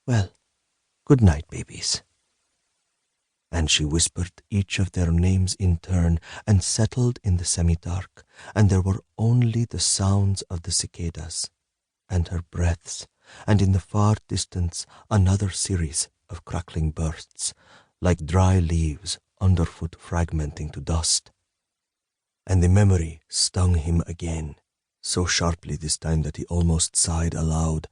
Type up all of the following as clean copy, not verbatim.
Well, good night, babies. And she whispered each of their names in turn and settled in the semi-dark, and there were only the sounds of the cicadas and her breaths, and in the far distance another series of crackling bursts, like dry leaves underfoot fragmenting to dust. And the memory stung him again, so sharply this time that he almost sighed aloud,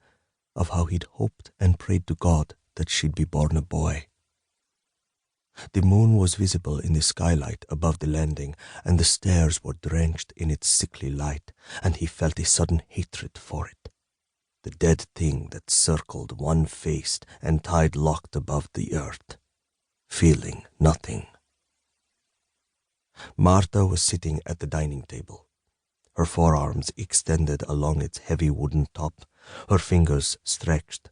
of how he'd hoped and prayed to God that she'd be born a boy. The moon was visible in the skylight above the landing, and the stairs were drenched in its sickly light, and he felt a sudden hatred for it. The dead thing that circled one-faced and tide-locked above the earth, feeling nothing. Martha was sitting at the dining table, her forearms extended along its heavy wooden top, her fingers stretched,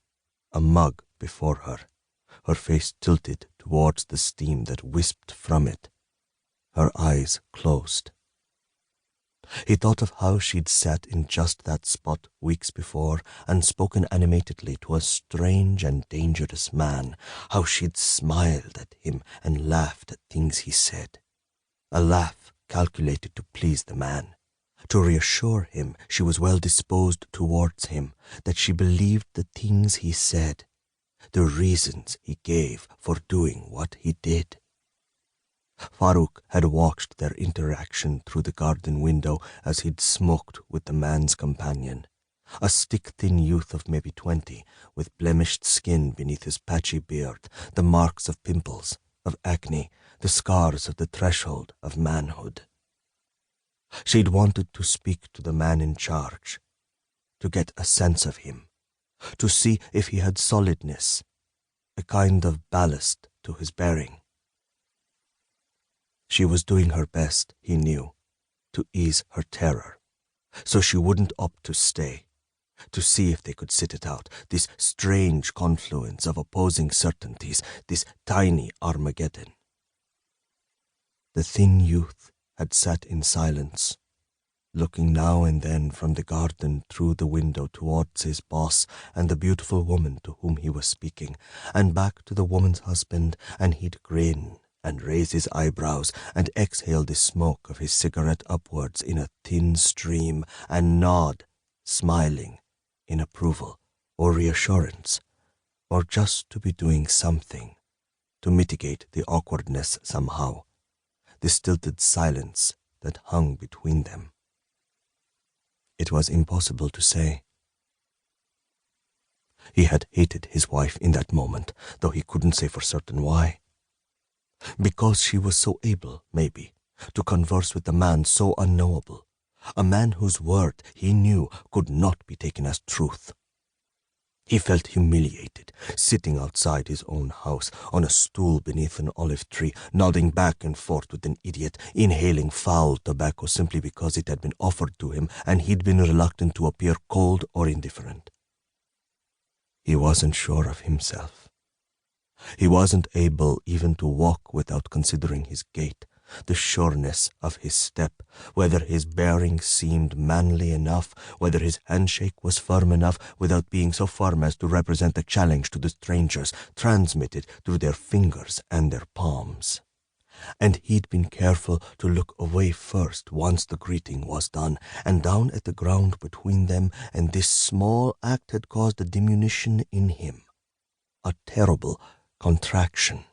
a mug before her, her face tilted towards the steam that wisped from it, her eyes closed. He thought of how she'd sat in just that spot weeks before and spoken animatedly to a strange and dangerous man, how she'd smiled at him and laughed at things he said, a laugh calculated to please the man, to reassure him she was well disposed towards him, that she believed the things he said, the reasons he gave for doing what he did. Farouk had watched their interaction through the garden window as he'd smoked with the man's companion, a stick-thin youth of maybe 20, with blemished skin beneath his patchy beard, the marks of pimples, of acne, the scars of the threshold of manhood. She'd wanted to speak to the man in charge, to get a sense of him, to see if he had solidness, a kind of ballast to his bearing. She was doing her best, he knew, to ease her terror, so she wouldn't opt to stay, to see if they could sit it out, this strange confluence of opposing certainties, this tiny Armageddon. The thin youth had sat in silence, looking now and then from the garden through the window towards his boss and the beautiful woman to whom he was speaking, and back to the woman's husband, and he'd grin and raise his eyebrows and exhale the smoke of his cigarette upwards in a thin stream and nod, smiling, in approval or reassurance, or just to be doing something to mitigate the awkwardness somehow, the stilted silence that hung between them. It was impossible to say. He had hated his wife in that moment, though he couldn't say for certain why. Because she was so able, maybe, to converse with a man so unknowable, a man whose word he knew could not be taken as truth. He felt humiliated, sitting outside his own house, on a stool beneath an olive tree, nodding back and forth with an idiot, inhaling foul tobacco simply because it had been offered to him and he'd been reluctant to appear cold or indifferent. He wasn't sure of himself. He wasn't able even to walk without considering his gait, the sureness of his step, whether his bearing seemed manly enough, whether his handshake was firm enough without being so firm as to represent a challenge to the strangers, transmitted through their fingers and their palms. And he'd been careful to look away first once the greeting was done, and down at the ground between them, and this small act had caused a diminution in him, a terrible contraction.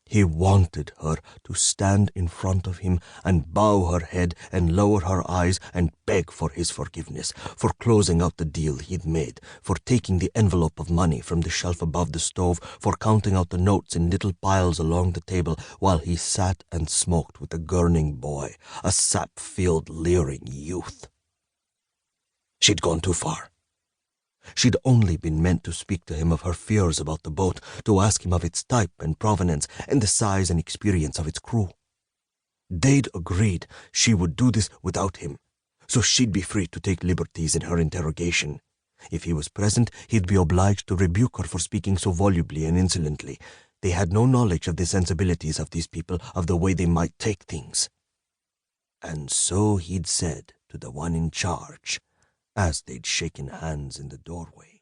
He wanted her to stand in front of him and bow her head and lower her eyes and beg for his forgiveness, for closing out the deal he'd made, for taking the envelope of money from the shelf above the stove, for counting out the notes in little piles along the table while he sat and smoked with a gurning boy, a sap-filled, leering youth. She'd gone too far. She'd only been meant to speak to him of her fears about the boat, to ask him of its type and provenance and the size and experience of its crew. They'd agreed she would do this without him, so she'd be free to take liberties in her interrogation. If he was present, he'd be obliged to rebuke her for speaking so volubly and insolently. They had no knowledge of the sensibilities of these people, of the way they might take things. And so he'd said to the one in charge, as they'd shaken hands in the doorway,